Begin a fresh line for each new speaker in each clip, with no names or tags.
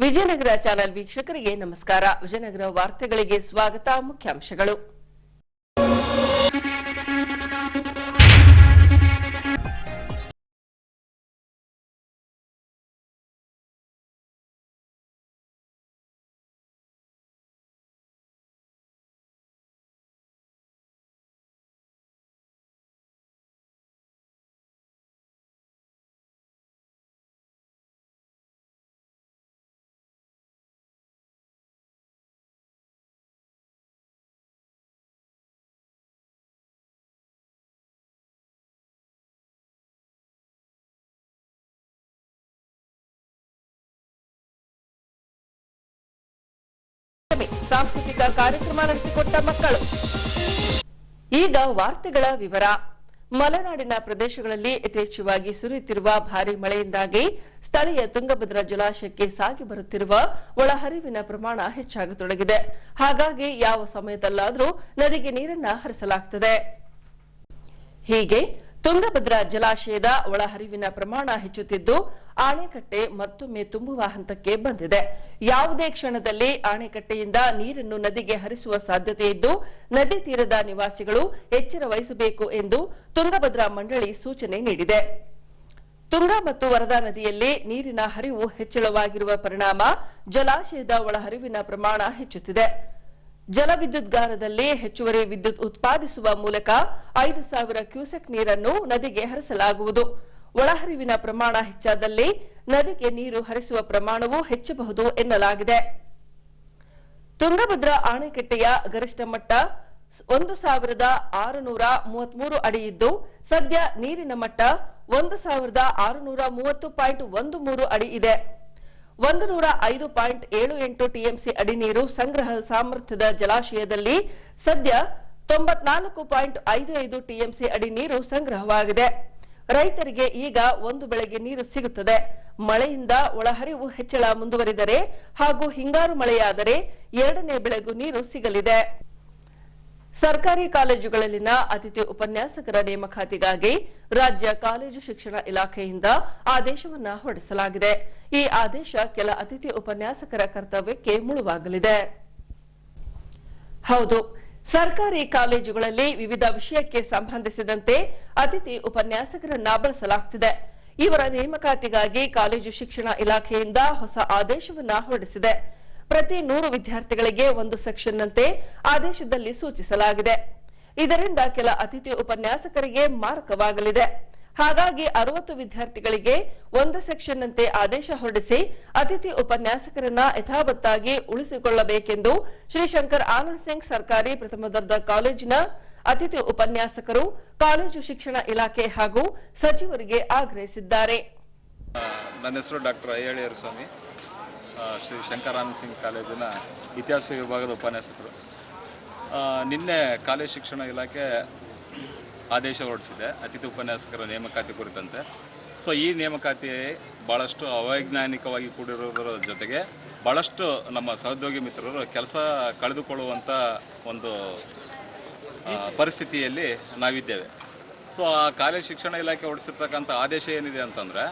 Vijayanagara channel ವೀಕ್ಷಕರಿಗೆ ನಮಸ್ಕಾರ. ವಿಜಯನಗರ ವಾರ್ತೆಗಳಿಗೆ ಸ್ವಾಗತ. ಮುಖ್ಯಾಂಶಗಳು. ಸಾಂಸ್ಕೃತಿಕ ಕಾರ್ಯಕ್ರಮ ನಡೆಸಿಕೊಟ್ಟ ಮಕ್ಕಳು. ಈಗ ವಾರ್ತೆಗಳ ವಿವರ. ಮಲೆನಾಡಿನ ಪ್ರದೇಶಗಳಲ್ಲಿ ಯಥೇಚ್ಛವಾಗಿ ಸುರಿಯುತ್ತಿರುವ ಭಾರೀ ಮಳೆಯಿಂದಾಗಿ ಸ್ಥಳೀಯ ತುಂಗಭದ್ರಾ ಜಲಾಶಯಕ್ಕೆ ಸಾಗಿ ಬರುತ್ತಿರುವ ಒಳಹರಿವಿನ ಪ್ರಮಾಣ ಹೆಚ್ಚಾಗತೊಡಗಿದೆ. ಹಾಗಾಗಿ ಯಾವ ಸಮಯದಲ್ಲಾದರೂ ನದಿಗೆ ನೀರನ್ನ ಹರಿಸಲಾಗುತ್ತದೆ. ಹೀಗೆ ತುಂಗಭದ್ರಾ ಜಲಾಶಯದ ಒಳಹರಿವಿನ ಪ್ರಮಾಣ ಹೆಚ್ಚುತ್ತಿದ್ದು ಆಣೆಕಟ್ಟೆ ಮತ್ತೊಮ್ಮೆ ತುಂಬುವ ಹಂತಕ್ಕೆ ಬಂದಿದೆ. ಯಾವುದೇ ಕ್ಷಣದಲ್ಲಿ ಆಣೆಕಟ್ಟೆಯಿಂದ ನೀರನ್ನು ನದಿಗೆ ಹರಿಸುವ ಸಾಧ್ಯತೆ ಇದ್ದು ನದಿ ತೀರದ ನಿವಾಸಿಗಳು ಎಚ್ಚರ ವಹಿಸಬೇಕು ಎಂದು ತುಂಗಭದ್ರಾ ಮಂಡಳಿ ಸೂಚನೆ ನೀಡಿದೆ. ತುಂಗಾ ಮತ್ತು ವರದಾ ನದಿಯಲ್ಲಿ ನೀರಿನ ಹರಿವು ಹೆಚ್ಚಳವಾಗಿರುವ ಪರಿಣಾಮ ಜಲಾಶಯದ ಒಳಹರಿವಿನ ಪ್ರಮಾಣ ಹೆಚ್ಚುತ್ತಿದೆ. ಜಲವಿದ್ಯುತ್ಗಾರದಲ್ಲಿ ಹೆಚ್ಚುವರಿ ವಿದ್ಯುತ್ ಉತ್ಪಾದಿಸುವ ಮೂಲಕ 5,000 ಕ್ಯೂಸೆಕ್ ನೀರನ್ನು ನದಿಗೆ ಹರಿಸಲಾಗುವುದು. ಒಳಹರಿವಿನ ಪ್ರಮಾಣ ಹೆಚ್ಚಾದಲ್ಲಿ ನದಿಗೆ ನೀರು ಹರಿಸುವ ಪ್ರಮಾಣವೂ ಹೆಚ್ಚಬಹುದು ಎನ್ನಲಾಗಿದೆ. ತುಂಗಭದ್ರಾ ಆಣೆಕಟ್ಟೆಯ ಗರಿಷ್ಠ ಮಟ್ಟ 1,633 ಅಡಿ ಇದ್ದು ಸದ್ಯ ನೀರಿನ ಮಟ್ಟ 1,630.13 ಅಡಿ ಇದೆ. 105.78 ಟಿಎಂಸಿ ಅಡಿ ನೀರು ಸಂಗ್ರಹ ಸಾಮರ್ಥ್ಯದ ಜಲಾಶಯದಲ್ಲಿ ಸದ್ಯ 94.55 ಟಿಎಂಸಿ ಅಡಿ ನೀರು ಸಂಗ್ರಹವಾಗಿದೆ. ರೈತರಿಗೆ ಈಗ ಒಂದು ಬೆಳೆಗೆ ನೀರು ಸಿಗುತ್ತದೆ. ಮಳೆಯಿಂದ ಒಳಹರಿವು ಹೆಚ್ಚಳ ಮುಂದುವರಿದರೆ ಹಾಗೂ ಹಿಂಗಾರು ಮಳೆಯಾದರೆ ಎರಡನೇ ಬೆಳೆಗೂ ನೀರು ಸಿಗಲಿದೆ. ಸರ್ಕಾರಿ ಕಾಲೇಜುಗಳಲ್ಲಿನ ಅತಿಥಿ ಉಪನ್ಯಾಸಕರ ನೇಮಕಾತಿಗಾಗಿ ರಾಜ್ಯ ಕಾಲೇಜು ಶಿಕ್ಷಣ ಇಲಾಖೆಯಿಂದ ಆದೇಶವನ್ನು ಹೊರಡಿಸಲಾಗಿದೆ. ಈ ಆದೇಶ ಕೆಲ ಅತಿಥಿ ಉಪನ್ಯಾಸಕರ ಕರ್ತವ್ಯಕ್ಕೆ ಮುಳುವಾಗಲಿದೆ. ಹೌದು, ಸರ್ಕಾರಿ ಕಾಲೇಜುಗಳಲ್ಲಿ ವಿವಿಧ ವಿಷಯಕ್ಕೆ ಸಂಬಂಧಿಸಿದಂತೆ ಅತಿಥಿ ಉಪನ್ಯಾಸಕರನ್ನ ಬಳಸಲಾಗುತ್ತಿದೆ. ಇವರ ನೇಮಕಾತಿಗಾಗಿ ಕಾಲೇಜು ಶಿಕ್ಷಣ ಇಲಾಖೆಯಿಂದ ಹೊಸ ಆದೇಶವನ್ನು ಹೊರಡಿಸಿದೆ. ಪ್ರತಿ 100 ವಿದ್ಯಾರ್ಥಿಗಳಿಗೆ ಒಂದು ಸೆಕ್ಷನ್ನಂತೆ ಆದೇಶದಲ್ಲಿ ಸೂಚಿಸಲಾಗಿದೆ. ಇದರಿಂದ ಕೆಲ ಅತಿಥಿ ಉಪನ್ಯಾಸಕರಿಗೆ ಮಾರಕವಾಗಲಿದೆ. ಹಾಗಾಗಿ 60 ವಿದ್ಯಾರ್ಥಿಗಳಿಗೆ ಒಂದು ಸೆಕ್ಷನ್ನಂತೆ ಆದೇಶ ಹೊರಡಿಸಿ ಅತಿಥಿ ಉಪನ್ಯಾಸಕರನ್ನ ಯಥಾವತ್ತಾಗಿ ಉಳಿಸಿಕೊಳ್ಳಬೇಕೆಂದು ಶ್ರೀಶಂಕರ್ ಆನಂದ್ ಸಿಂಗ್ ಸರ್ಕಾರಿ ಪ್ರಥಮ ದರ್ಜೆ ಕಾಲೇಜಿನ ಅತಿಥಿ ಉಪನ್ಯಾಸಕರು ಕಾಲೇಜು ಶಿಕ್ಷಣ ಇಲಾಖೆ ಹಾಗೂ ಸಚಿವರಿಗೆ ಆಗ್ರಹಿಸಿದ್ದಾರೆ.
ನನ್ನ ಹೆಸರು ಡಾಕ್ಟರ್ ಅಯ್ಯಳಿಯರ್ ಸ್ವಾಮಿ, ಶ್ರೀ ಶಂಕರಾನಂದ್ ಸಿಂಗ್ ಕಾಲೇಜಿನ ಇತಿಹಾಸ ವಿಭಾಗದ ಉಪನ್ಯಾಸಕರು. ನಿನ್ನೆ ಕಾಲೇಜು ಶಿಕ್ಷಣ ಇಲಾಖೆ ಆದೇಶ ಹೊರಡಿಸಿದೆ ಅತಿಥಿ ಉಪನ್ಯಾಸಕರ ನೇಮಕಾತಿ ಕುರಿತಂತೆ. ಸೊ ಈ ನೇಮಕಾತಿ ಭಾಳಷ್ಟು ಅವೈಜ್ಞಾನಿಕವಾಗಿ ಕೂಡಿರೋದರ ಜೊತೆಗೆ ಭಾಳಷ್ಟು ನಮ್ಮ ಸಹೋದ್ಯೋಗಿ ಮಿತ್ರರು ಕೆಲಸ ಕಳೆದುಕೊಳ್ಳುವಂಥ ಒಂದು ಪರಿಸ್ಥಿತಿಯಲ್ಲಿ ನಾವಿದ್ದೇವೆ. ಸೊ ಆ ಕಾಲೇಜು ಶಿಕ್ಷಣ ಇಲಾಖೆ ಹೊರಡಿಸಿರ್ತಕ್ಕಂಥ ಆದೇಶ ಏನಿದೆ ಅಂತಂದರೆ,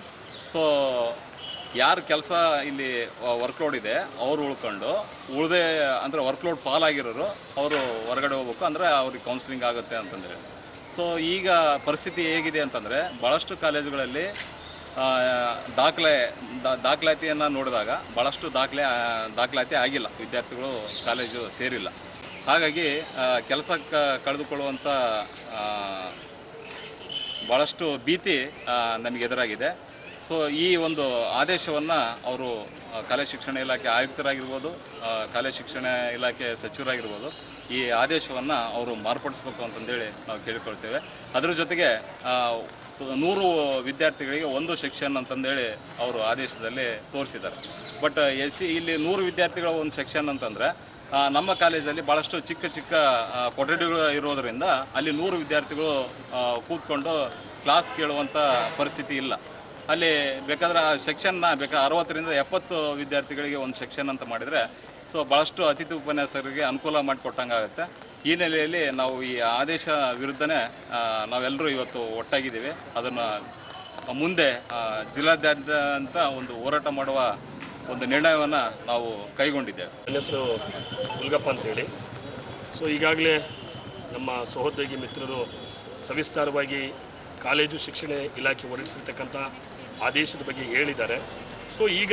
ಸೊ ಯಾರು ಕೆಲಸ ಇಲ್ಲಿ ವರ್ಕ್ಲೋಡ್ ಇದೆ ಅವರು ಉಳ್ಕೊಂಡು ಉಳಿದೇ ಅಂದರೆ ವರ್ಕ್ಲೋಡ್ ಪಾಲಾಗಿರೋರು ಅವರು ಹೊರಗಡೆ ಹೋಗ್ಬೇಕು, ಅಂದರೆ ಅವ್ರಿಗೆ ಕೌನ್ಸಿಲಿಂಗ್ ಆಗುತ್ತೆ ಅಂತಂದರೆ. ಸೊ ಈಗ ಪರಿಸ್ಥಿತಿ ಹೇಗಿದೆ ಅಂತಂದರೆ, ಭಾಳಷ್ಟು ಕಾಲೇಜುಗಳಲ್ಲಿ ದಾಖಲಾತಿಯನ್ನು ನೋಡಿದಾಗ ಭಾಳಷ್ಟು ದಾಖಲಾತಿ ಆಗಿಲ್ಲ, ವಿದ್ಯಾರ್ಥಿಗಳು ಕಾಲೇಜು ಸೇರಿಲ್ಲ. ಹಾಗಾಗಿ ಕೆಲಸ ಕಳೆದುಕೊಳ್ಳುವಂಥ ಭಾಳಷ್ಟು ಭೀತಿ ನಮಗೆ ಎದುರಾಗಿದೆ. ಸೊ ಈ ಒಂದು ಆದೇಶವನ್ನು ಅವರು ಕಾಲೇಜು ಶಿಕ್ಷಣ ಇಲಾಖೆ ಆಯುಕ್ತರಾಗಿರ್ಬೋದು, ಕಾಲೇಜು ಶಿಕ್ಷಣ ಇಲಾಖೆ ಸಚಿವರಾಗಿರ್ಬೋದು, ಈ ಆದೇಶವನ್ನು ಅವರು ಮಾರ್ಪಡಿಸ್ಬೇಕು ಅಂತಂದೇಳಿ ನಾವು ಕೇಳಿಕೊಳ್ತೇವೆ. ಅದರ ಜೊತೆಗೆ 100 ವಿದ್ಯಾರ್ಥಿಗಳಿಗೆ ಒಂದು ಸೆಕ್ಷನ್ ಅಂತಂದೇಳಿ ಅವರು ಆದೇಶದಲ್ಲಿ ತೋರಿಸಿದ್ದಾರೆ. ಬಟ್ ಇಲ್ಲಿ 100 ವಿದ್ಯಾರ್ಥಿಗಳ ಒಂದು ಸೆಕ್ಷನ್ ಅಂತಂದರೆ ನಮ್ಮ ಕಾಲೇಜಲ್ಲಿ ಭಾಳಷ್ಟು ಚಿಕ್ಕ ಚಿಕ್ಕ ಕೊಠಡಿಗಳು ಇರೋದರಿಂದ ಅಲ್ಲಿ 100 ವಿದ್ಯಾರ್ಥಿಗಳು ಕೂತ್ಕೊಂಡು ಕ್ಲಾಸ್ ಕೇಳುವಂಥ ಪರಿಸ್ಥಿತಿ ಇಲ್ಲ. ಅಲ್ಲಿ ಬೇಕಾದ್ರೆ ಆ ಸೆಕ್ಷನ್ನ 60ರಿಂದ 70 ವಿದ್ಯಾರ್ಥಿಗಳಿಗೆ ಒಂದು ಸೆಕ್ಷನ್ ಅಂತ ಮಾಡಿದರೆ ಸೊ ಭಾಳಷ್ಟು ಅತಿಥಿ ಉಪನ್ಯಾಸಕರಿಗೆ ಅನುಕೂಲ ಮಾಡಿಕೊಟ್ಟಂಗಾಗುತ್ತೆ. ಈ ನೆಲೆಯಲ್ಲಿ ನಾವು ಈ ಆದೇಶ ವಿರುದ್ಧನೇ ನಾವೆಲ್ಲರೂ ಇವತ್ತು ಒಟ್ಟಾಗಿದ್ದೀವಿ. ಅದನ್ನು ಮುಂದೆ ಜಿಲ್ಲಾದ್ಯಂತ ಒಂದು ಹೋರಾಟ ಮಾಡುವ ಒಂದು ನಿರ್ಣಯವನ್ನು ನಾವು ಕೈಗೊಂಡಿದ್ದೇವೆ.
ನನ್ನ ಹೆಸರು ಹುಲ್ಗಪ್ಪ ಅಂತೇಳಿ. ಸೊ ಈಗಾಗಲೇ ನಮ್ಮ ಸಹೋದ್ಯೋಗಿ ಮಿತ್ರರು ಸವಿಸ್ತಾರವಾಗಿ ಕಾಲೇಜು ಶಿಕ್ಷಣ ಇಲಾಖೆ ಹೊರಡಿಸಿರ್ತಕ್ಕಂಥ ಆದೇಶದ ಬಗ್ಗೆ ಹೇಳಿದ್ದಾರೆ. ಸೊ ಈಗ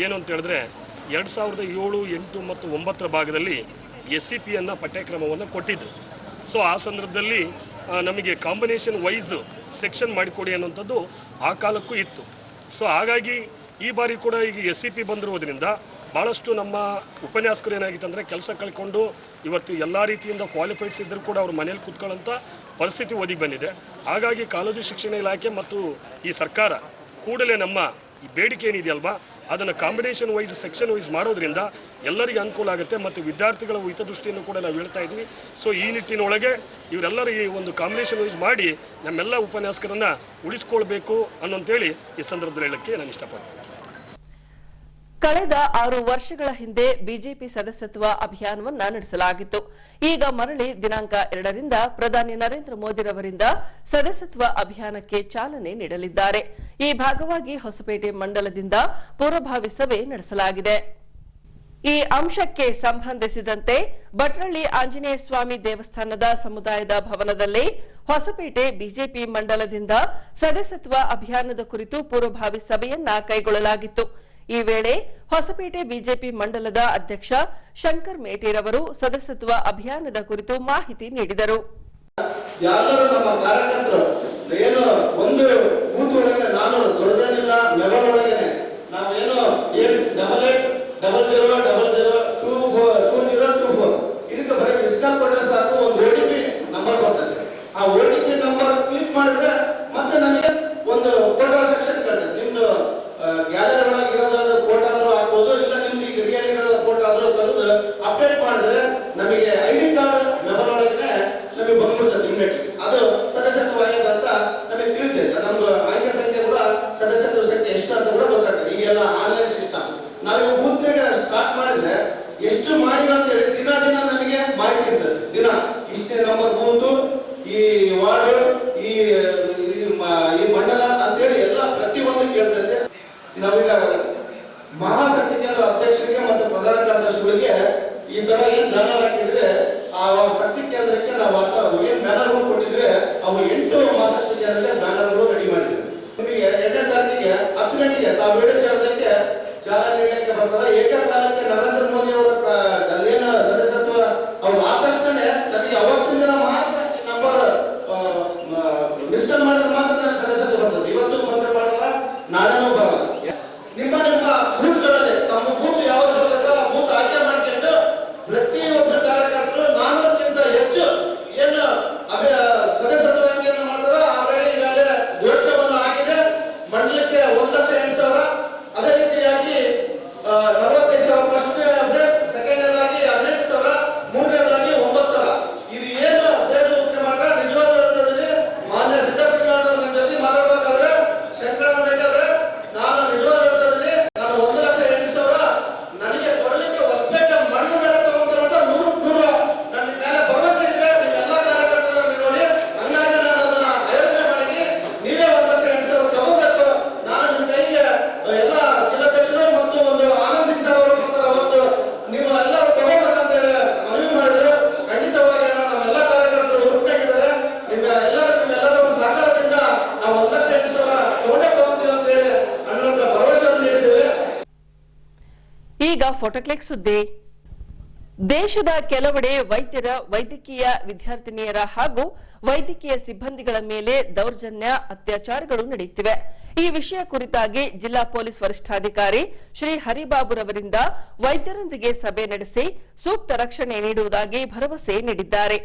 ಏನು ಅಂತ ಹೇಳಿದ್ರೆ 2007, 8 ಮತ್ತು 9 ಭಾಗದಲ್ಲಿ SCPಯನ್ನು ಪಠ್ಯಕ್ರಮವನ್ನು ಕೊಟ್ಟಿದ್ದು. ಸೊ ಆ ಸಂದರ್ಭದಲ್ಲಿ ನಮಗೆ ಕಾಂಬಿನೇಷನ್ ವೈಸ್ ಸೆಕ್ಷನ್ ಮಾಡಿಕೊಡಿ ಅನ್ನುವಂಥದ್ದು ಆ ಕಾಲಕ್ಕೂ ಇತ್ತು. ಸೊ ಹಾಗಾಗಿ ಈ ಬಾರಿ ಕೂಡ ಈಗ SCP ಬಂದಿರೋದ್ರಿಂದ ಭಾಳಷ್ಟು ನಮ್ಮ ಉಪನ್ಯಾಸಕರು ಏನಾಗಿತ್ತು ಅಂದರೆ ಕೆಲಸ ಕಳ್ಕೊಂಡು ಇವತ್ತು ಎಲ್ಲ ರೀತಿಯಿಂದ ಕ್ವಾಲಿಫೈಡ್ಸ್ ಇದ್ದರೂ ಕೂಡ ಅವ್ರ ಮನೇಲಿ ಕೂತ್ಕೊಳ್ಳೋಂಥ ಪರಿಸ್ಥಿತಿ ಒದಗಿ ಬಂದಿದೆ. ಹಾಗಾಗಿ ಕಾಲೇಜು ಶಿಕ್ಷಣ ಇಲಾಖೆ ಮತ್ತು ಈ ಸರ್ಕಾರ ಕೂಡಲೇ ನಮ್ಮ ಈ ಬೇಡಿಕೆ ಏನಿದೆಯಲ್ವಾ ಅದನ್ನು ಕಾಂಬಿನೇಷನ್ ವೈಸ್ ಸೆಕ್ಷನ್ ವೈಸ್ ಮಾಡೋದ್ರಿಂದ ಎಲ್ಲರಿಗೆ ಅನುಕೂಲ ಆಗುತ್ತೆ ಮತ್ತು ವಿದ್ಯಾರ್ಥಿಗಳ ಹಿತದೃಷ್ಟಿಯನ್ನು ಕೂಡ ನಾವು ಹೇಳ್ತಾ ಇದ್ವಿ. ಸೊ ಈ ನಿಟ್ಟಿನೊಳಗೆ ಇವರೆಲ್ಲರೂ ಈ ಒಂದು ಕಾಂಬಿನೇಷನ್ ವೈಸ್ ಮಾಡಿ ನಮ್ಮೆಲ್ಲ ಉಪನ್ಯಾಸಕರನ್ನು ಉಳಿಸ್ಕೊಳ್ಬೇಕು ಅನ್ನೋಂತೇಳಿ ಈ ಸಂದರ್ಭದಲ್ಲಿ ಹೇಳಕ್ಕೆ ನಾನು ಇಷ್ಟಪಡ್ತೀನಿ.
ಕಳೆದ 6 ವರ್ಷಗಳ ಹಿಂದೆ ಬಿಜೆಪಿ ಸದಸ್ಯತ್ವ ಅಭಿಯಾನವನ್ನ ನಡೆಸಲಾಗಿತ್ತು. ಈಗ ಮರಳಿ ದಿನಾಂಕ 2ರಿಂದ ಪ್ರಧಾನಿ ನರೇಂದ್ರ ಮೋದಿರವರಿಂದ ಸದಸ್ಯತ್ವ ಅಭಿಯಾನಕ್ಕೆ ಚಾಲನೆ ನೀಡಲಿದ್ದಾರೆ. ಈ ಭಾಗವಾಗಿ ಹೊಸಪೇಟೆ ಮಂಡಲದಿಂದ ಪೂರ್ವಭಾವಿ ಸಭೆ ನಡೆಸಲಾಗಿದೆ. ಈ ಅಂಶಕ್ಕೆ ಸಂಬಂಧಿಸಿದಂತೆ ಭಟ್ರಳ್ಳಿ ಆಂಜನೇಯ ಸ್ವಾಮಿ ದೇವಸ್ಥಾನದ ಸಮುದಾಯದ ಭವನದಲ್ಲಿ ಹೊಸಪೇಟೆ ಬಿಜೆಪಿ ಮಂಡಲದಿಂದ ಸದಸ್ಯತ್ವ ಅಭಿಯಾನದ ಕುರಿತು ಪೂರ್ವಭಾವಿ ಸಭೆಯನ್ನ ಕೈಗೊಳ್ಳಲಾಗಿತ್ತು. ಈ ವೇಳೆ ಹೊಸಪೇಟೆ ಬಿಜೆಪಿ ಮಂಡಲದ ಅಧ್ಯಕ್ಷ ಶಂಕರ್ ಮೇಟೇರವರು ಸದಸ್ಯತ್ವ ಅಭಿಯಾನದ ಕುರಿತು ಮಾಹಿತಿ ನೀಡಿದರು.
ಯಾರು ನಮ್ಮ ಕಾರ್ಯಕರ್ತರು ಏನು ಒಂದು ಬೂತ್ ಒಳಗೆ ನಾನು ದೊಡ್ಡದೇನಿಲ್ಲ ಲೆವೆಲ್ ಒಳಗೇನೆ ನಾವೇನು 880000242024 ಇದಕ್ಕೆ ಬರೀ ಮಿಸ್ಕಾಲ್ ಕೊಟ್ಟರೆ ಸಾಕು, ಒಂದು OTP ನಂಬರ್ ಬರ್ತದೆ. ಆ OTP ನಂಬರ್ ಕ್ಲಿಕ್ ಮಾಡಿದ್ರೆ ಮತ್ತೆ ನಮಗೆ ಒಂದು ಫೋಟೋ ಸೆಕ್ಷನ್ ಬರ್ತದೆ. ನಿಮ್ದು ಗ್ಯಾಲರಿ ಒಳಗೆ ಇರೋದಾದ್ರೂ ಫೋಟೋ ಆದ್ರೂ ಹಾಕ್ಬೋದು, ಇಲ್ಲ ನಿಮ್ದು ಈಗ ರಿಯಲ್ ಇರೋದ ಫೋಟೋ ಆದ್ರೂ ತೆಗೆದು ಅಪ್ಡೇಟ್ ಮಾಡಿದ್ರೆ ನಮಗೆ ID ಕಾರ್ಡ್ ಲೆವೆಲ್ ಒಳಗೆ ನಮಗೆ ಬಂದ್ಬಿಡ್ತದೆ ಇಮ್ಮಿಡಿಯೇಟ್ಲಿ. ಅದು ಸದಸ್ಯತ್ವ ಆಗಿದೆ ಅಂತ ನಮಗೆ ತಿಳಿದಿದೆ. ನಮ್ದು ಅಂಕ ಸಂಖ್ಯೆ ಕೂಡ ಸದಸ್ಯತ್ವ ಸಂಖ್ಯೆ ಎಷ್ಟು ಅಂತ ಕೂಡ ಗೊತ್ತಾಗ್ತದೆ. ಈಗೆಲ್ಲ ಆನ್ಲೈನ್ ಸಿಸ್ಟಮ್ ನಾವು ಬೂತ್ನಾಗ ಸ್ಟಾರ್ಟ್ ಮಾಡಿದ್ರೆ ಎಷ್ಟು ಮಾಡಿಲ್ಲ ಅಂತ ಹೇಳಿ ದಿನ ನಮಗೆ ಮಾಹಿತಿ ಇರ್ತದೆ. ದಿನ ಇಷ್ಟೇ ನಂಬರ್ ಬೂತು, ಈ ವಾರ್ಡ್, ಈ ಮಂಡಲ ಅಂತೇಳಿ ಎಲ್ಲ ಪ್ರತಿಯೊಂದು ಕೇಳ್ತೈತೆ. ನಾವೀಗ ಮಹಾಶಕ್ತಿ ಕೇಂದ್ರ ಅಧ್ಯಕ್ಷರಿಗೆ ಮತ್ತು ಪ್ರಧಾನ ಕಾರ್ಯದರ್ಶಿಗಳಿಗೆ ಈ ತರ ಏನ್ ಬ್ಯಾನರ್ ಹಾಕಿದ್ವಿ, ಆ ಶಕ್ತಿ ಕೇಂದ್ರಕ್ಕೆ ನಾವು ಏನ್ ಬ್ಯಾನರ್ಗಳು ಕೊಟ್ಟಿದ್ವಿ ಅವು 8 ಮಹಾಶಕ್ತಿ ಕೇಂದ್ರಕ್ಕೆ ಬ್ಯಾನರ್ಗಳು ರೆಡಿ ಮಾಡಿದ್ವಿ. ನಿಮಗೆ 2ನೇ ತಾರೀಕಿಗೆ 10 ಗಂಟೆಗೆ ತಾವು ಬೇಡ ಜಾಗಕ್ಕೆ ಚಾಲನೆ ನೀಡಕ್ಕೆ ಬರ್ತಾರೆ. ಏಕಕಾಲಕ್ಕೆ ನರೇಂದ್ರ ಮೋದಿ ಅವರ ಏನು ಸದಸ್ಯತ್ವ ಅವ್ರು ಆದ ತಕ್ಷಣ ನಮಗೆ ಅವತ್ತಿನ ದಿನ ಮಾತ್ರ ನಂಬರ್ ಮಿಸ್ಕಾಲ್ ಮಾಡಿದ್ರೆ ಮಾತ್ರ ನಮಗೆ ಸದಸ್ಯತ್ವ ಬರ್ತದೆ. ಇವತ್ತು ಮಾತ್ರ ಮಾಡಲ್ಲ, ನಾಳೆನೂ ಬರಲ್ಲ. ನಿಮ್ಮ ಬೂತ್ಗಳಲ್ಲಿ ತಮ್ಮ ಬೂತ್ ಯಾವ್ದು ಬರ್ತದೆ ಆ ಬೂತ್ ಆಯ್ಕೆ ಮಾಡ್ಕೊಂಡು ಪ್ರತಿಯೊಬ್ಬರು ಕಾರ್ಯಕರ್ತರು 400ಕ್ಕಿಂತ ಹೆಚ್ಚು ಏನು ಸದಸ್ಯತ್ವ ಅಂಕಿಯನ್ನು ಮಾಡ್ತಾರೋ ಆಲ್ರೆಡಿ ಈಗಾಗಲೇ ಘೋಷಣೆಯನ್ನು ಆಗಿದೆ. ಮಂಡಲಕ್ಕೆ 1,08,000, ಅದೇ ರೀತಿಯಾಗಿ 45,000 ಫಸ್ಟ್ ಬ್ರೇಕ್, ಸೆಕೆಂಡ್ನೇದಾಗಿ 18,000, ಮೂರನೇದಾಗಿ 9,000. ಇದು ಏನು ಬೇಜು ಮಾಡ್ರೆ ನಿಜವಾಗ್ಲೂ ಇರ್ತದೆ. ಮಾನ್ಯ ಸಿದ್ದರಾಮಯ್ಯ ನನ್ನ ಜೊತೆ ಮಾತಾಡ್ಬೇಕಾದ್ರೆ ಶಂಕರಣ್ಣ ಮೇಟವ್ರೆ ನಾನು ನಿಜವಾಗ್ಲೂ ಇರ್ತದೆ, ನಾನು 1,08,000 ನನಗೆ ಕೊಡಲಿಕ್ಕೆ ಹೊಸಪೇಟೆ ಮಣ್ಣದರ ತಗೊಂತಾರಂತ 100% ನನ್ನ ಮೇಲೆ ಭರವಸೆ ಇದೆ. ನಿಮ್ಮೆಲ್ಲ ಕಾರ್ಯಕರ್ತರನ್ನು ನೋಡಿ, ಹಂಗಾಗಿ ನಾನು ಅದನ್ನ ಆಯೋಜನೆ ಮಾಡಿ ನೀವೇ 1,08,000 ತಗೋಬೇಕು. ನಾನು ನಿಮ್ಮ ಕೈಗೆ ಎಲ್ಲ ಜಿಲ್ಲಾಧ್ಯಕ್ಷರು ಮತ್ತು ಒಂದು ಆನಂದ್ ಸಿಂಗ್ ಸರ್ ಅವರು ಬರ್ತಾರೆ, ಅವತ್ತು ನೀವು ಎಲ್ಲರೂ ತಗೋಬೇಕಂತ ಹೇಳಿ ಮನವಿ ಮಾಡಿದ್ರು. ಖಂಡಿತವಾಗಿ ನಮ್ಮೆಲ್ಲ ಕಾರ್ಯಕರ್ತರು ಹುರುಪಾಗಿದ್ದಾರೆ. ನಿಮ್ಮೆಲ್ಲರ ಸಹಕಾರದಿಂದ ನಾವು 1,08,000 ತಗೊಂಡೇ ತಗೊಂತೀವಿ ಅಂತ ಹೇಳಿ ನನ್ನ ಹತ್ರ ಭರವಸೆಯನ್ನು ನೀಡಿದ್ದೇವೆ.
ಈಗ ಫೋಟೋಕ್ಲಿಕ್ ಸುದ್ದಿ. ದೇಶದ ಕೆಲವೆಡೆ ವೈದ್ಯಕೀಯ ವಿದ್ಯಾರ್ಥಿನಿಯರ ಹಾಗೂ ವೈದ್ಯಕೀಯ ಸಿಬ್ಬಂದಿಗಳ ಮೇಲೆ ದೌರ್ಜನ್ಯ, ಅತ್ಯಾಚಾರಗಳು ನಡೆಯುತ್ತಿವೆ. ಈ ವಿಷಯ ಕುರಿತಾಗಿ ಜಿಲ್ಲಾ ಪೊಲೀಸ್ ವರಿಷ್ಠಾಧಿಕಾರಿ ಶ್ರೀ ಹರಿಬಾಬುರವರಿಂದ ವೈದ್ಯರೊಂದಿಗೆ ಸಭೆ ನಡೆಸಿ ಸೂಕ್ತ ರಕ್ಷಣೆ ನೀಡುವುದಾಗಿ ಭರವಸೆ ನೀಡಿದ್ದಾರೆ.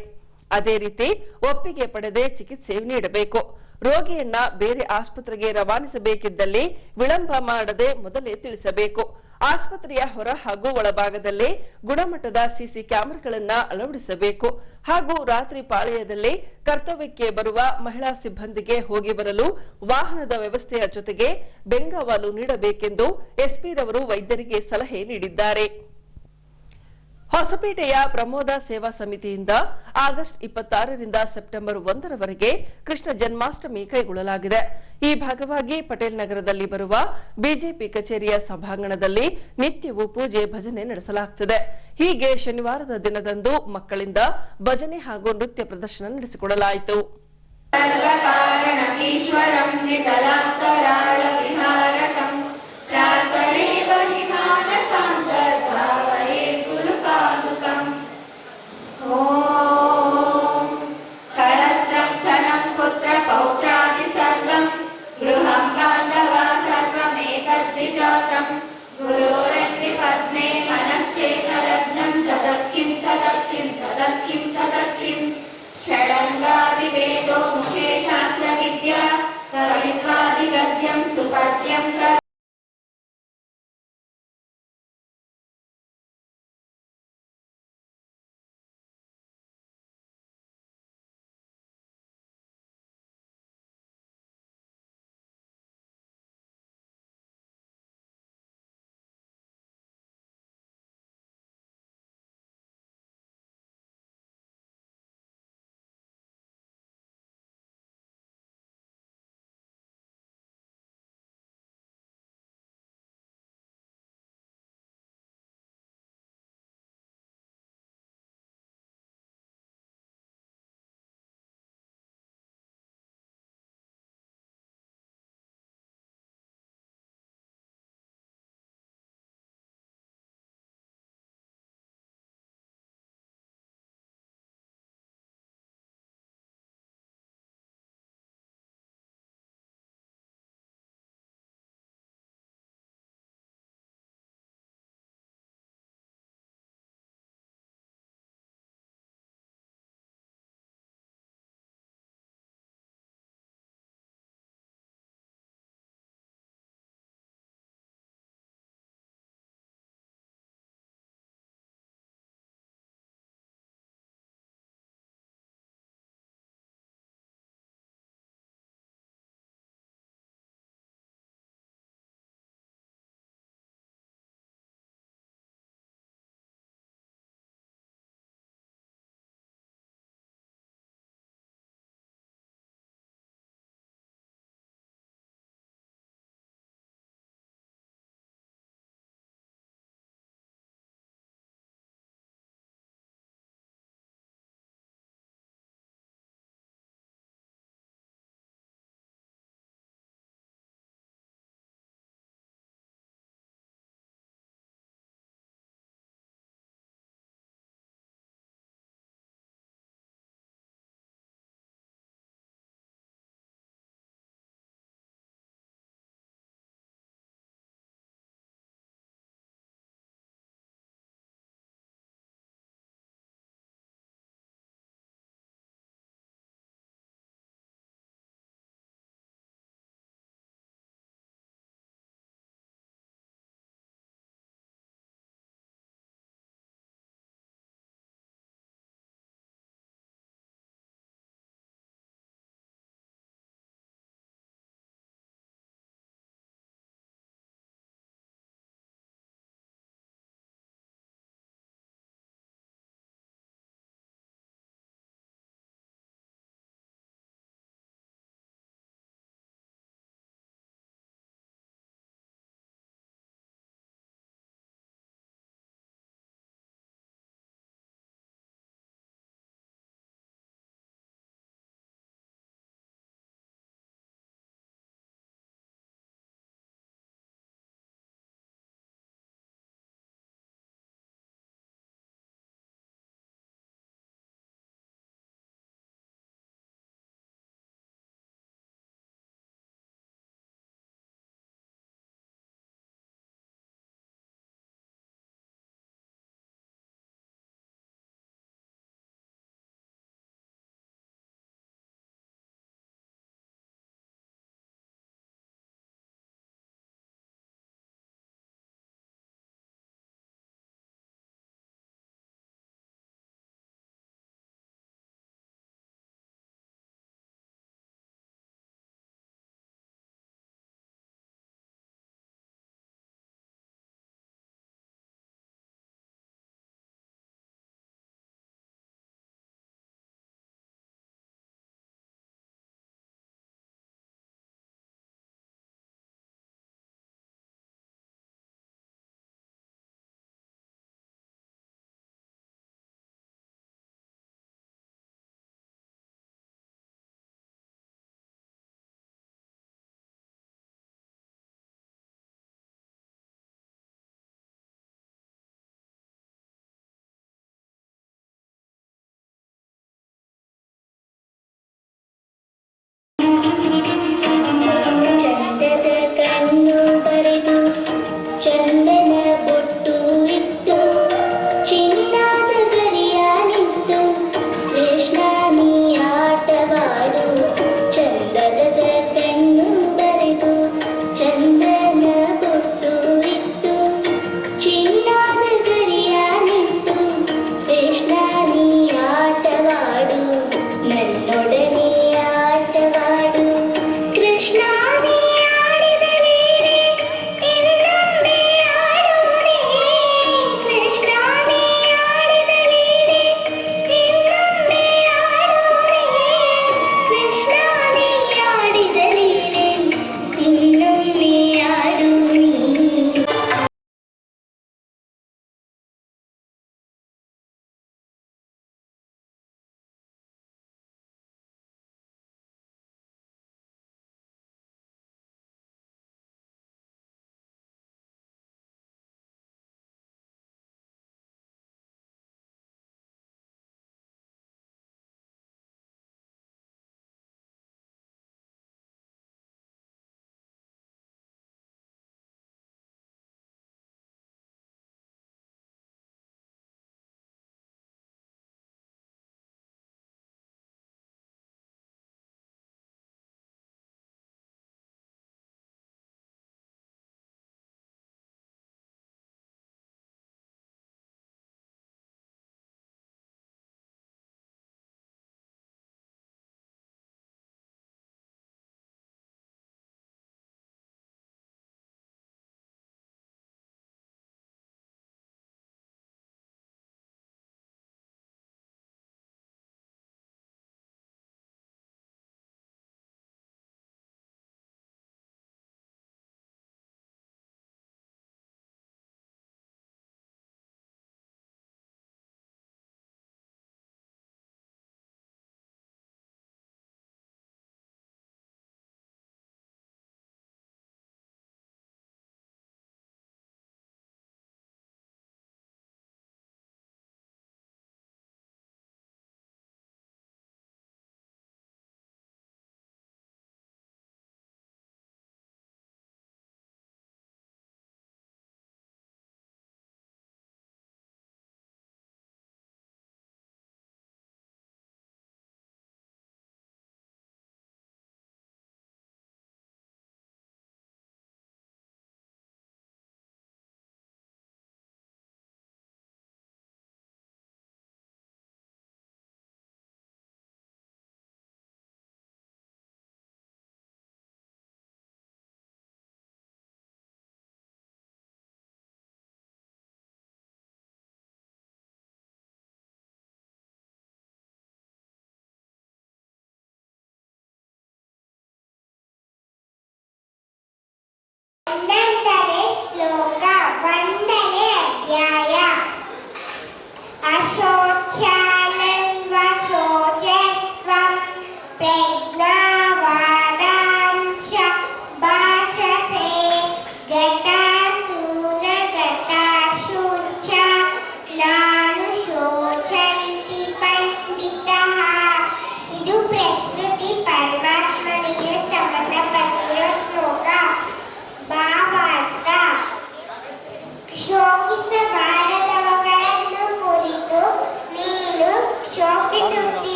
ಅದೇ ರೀತಿ ಒಪ್ಪಿಗೆ ಪಡೆದೇ ಚಿಕಿತ್ಸೆ ನೀಡಬೇಕು. ರೋಗಿಯನ್ನ ಬೇರೆ ಆಸ್ಪತ್ರೆಗೆ ರವಾನಿಸಬೇಕಿದ್ದಲ್ಲಿ ವಿಳಂಬ ಮಾಡದೆ ಮೊದಲೇ ತಿಳಿಸಬೇಕು. ಆಸ್ಪತ್ರೆಯ ಹೊರ ಹಾಗೂ ಒಳಭಾಗದಲ್ಲಿ ಗುಣಮಟ್ಟದ ಸಿಸಿ ಕ್ಯಾಮೆರಾಗಳನ್ನ ಅಳವಡಿಸಬೇಕು ಹಾಗೂ ರಾತ್ರಿ ಪಾಳಯದಲ್ಲಿ ಕರ್ತವ್ಯಕ್ಕೆ ಬರುವ ಮಹಿಳಾ ಸಿಬ್ಬಂದಿಗೆ ಹೋಗಿ ಬರಲು ವಾಹನದ ವ್ಯವಸ್ಥೆಯ ಜೊತೆಗೆ ಬೆಂಗಾವಲು ನೀಡಬೇಕೆಂದು ಎಸ್ಪಿ ರವರು ವೈದ್ಯರಿಗೆ ಸಲಹೆ ನೀಡಿದ್ದಾರೆ. ಹೊಸಪೇಟೆಯ ಪ್ರಮೋದ ಸೇವಾ ಸಮಿತಿಯಿಂದ ಆಗಸ್ಟ್ 26ರಿಂದ ಸೆಪ್ಟೆಂಬರ್ 1ರವರೆಗೆ ಕೃಷ್ಣ ಜನ್ಮಾಷ್ಟಮಿ ಕೈಗೊಳ್ಳಲಾಗಿದೆ. ಈ ಭಾಗವಾಗಿ ಪಟೇಲ್ ನಗರದಲ್ಲಿ ಬರುವ ಬಿಜೆಪಿ ಕಚೇರಿಯ ಸಭಾಂಗಣದಲ್ಲಿ ನಿತ್ಯವೂ ಪೂಜೆ ಭಜನೆ ನಡೆಸಲಾಗುತ್ತದೆ. ಹೀಗೆ ಶನಿವಾರದ ದಿನದಂದು ಮಕ್ಕಳಿಂದ ಭಜನೆ ಹಾಗೂ ನೃತ್ಯ ಪ್ರದರ್ಶನ ನಡೆಸಿಕೊಡಲಾಯಿತು.
षडङ्गादिवेदो मुखे शास्त्रविद्या कवित्वादिगद्यं सुपद्यं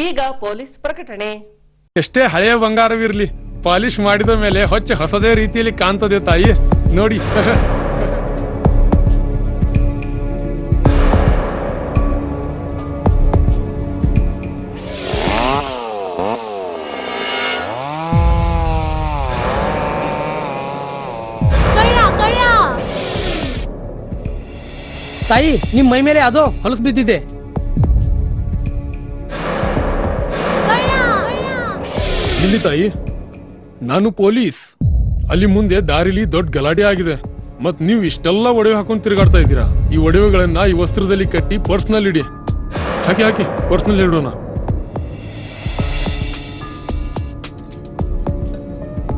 ಈಗ ಪೊಲೀಸ್ ಪ್ರಕಟಣೆ.
ಎಷ್ಟೇ ಹಳೆಯ ಬಂಗಾರವಿರ್ಲಿ, ಪಾಲಿಶ್ ಮಾಡಿದ ಮೇಲೆ ಹೊಸದೇ ರೀತಿಯಲ್ಲಿ ಕಾಣ್ತದೆ ತಾಯಿ ನೋಡಿ.
ತಾಯಿ, ನಿಮ್ ಮೈ ಮೇಲೆ ಅದೋ ಹೊಲಸು ಬಿದ್ದಿದೆ.
ಇಲ್ಲಿ ತಾಯಿ, ನಾನು ಪೊಲೀಸ್. ಅಲ್ಲಿ ಮುಂದೆ ದಾರಿಲಿ ದೊಡ್ಡ ಗಲಾಟೆ ಆಗಿದೆ. ಮತ್ ನೀವು ಇಷ್ಟೆಲ್ಲ ಒಡವೆ ಹಾಕೊಂಡು ತಿರುಗಾಡ್ತಾ ಇದ್ದೀರಾ. ಈ ಒಡವೆಗಳನ್ನ ಈ ವಸ್ತ್ರದಲ್ಲಿ ಕಟ್ಟಿ ಪರ್ಸ್ನಲ್ಲಿ ಇಡಿ. ಹಾಕಿ ಪರ್ಸ್ನಲ್ಲಿ ಇಡೋಣ.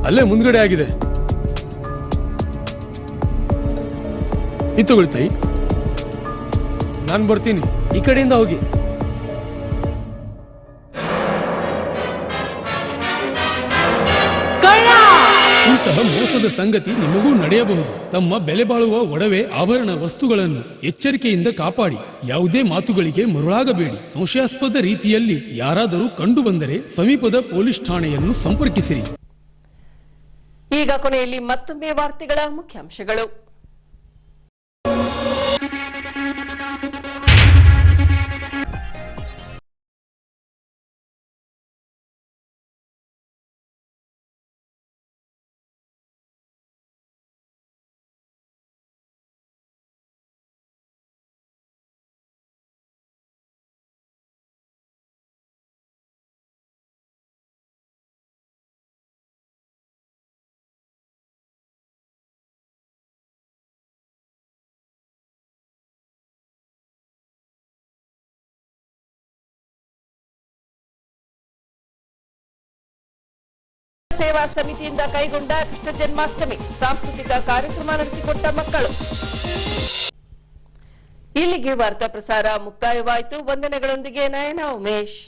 ಅಲ್ಲೇ ಮುಂದ್ಗಡೆ ಆಗಿದೆ. ಇದು ತಗೊಳ್ಳಿ ತಾಯಿ, ನಾನು ಬರ್ತೀನಿ.
ಈ ಕಡೆಯಿಂದ ಹೋಗಿ.
ಇಂತಹ ಮೋಸದ ಸಂಗತಿ ನಿಮಗೂ ನಡೆಯಬಹುದು. ತಮ್ಮ ಬೆಲೆ ಬಾಳುವ ಒಡವೆ ಆಭರಣ ವಸ್ತುಗಳನ್ನು ಎಚ್ಚರಿಕೆಯಿಂದ ಕಾಪಾಡಿ. ಯಾವುದೇ ಮಾತುಗಳಿಗೆ ಮರುಳಾಗಬೇಡಿ. ಸಂಶಯಾಸ್ಪದ ರೀತಿಯಲ್ಲಿ ಯಾರಾದರೂ ಕಂಡು ಬಂದರೆ ಸಮೀಪದ ಪೊಲೀಸ್ ಠಾಣೆಯನ್ನು ಸಂಪರ್ಕಿಸಿರಿ.
ಈಗ ಕೊನೆಯಲ್ಲಿ ಮತ್ತೊಮ್ಮೆ ವಾರ್ತೆಗಳ ಮುಖ್ಯಾಂಶಗಳು. ಸೇವಾ ಸಮಿತಿಯಿಂದ ಕೈಗೊಂಡ ಕೃಷ್ಣ ಜನ್ಮಾಷ್ಟಮಿ ಸಾಂಸ್ಕೃತಿಕ ಕಾರ್ಯಕ್ರಮ ನಡೆಸಿಕೊಟ್ಟ ಮಕ್ಕಳು. ಇಲ್ಲಿಗೆ ವಾರ್ತಾ ಪ್ರಸಾರ ಮುಕ್ತಾಯವಾಯಿತು. ವಂದನೆಗಳೊಂದಿಗೆ ನಯನ ಉಮೇಶ್.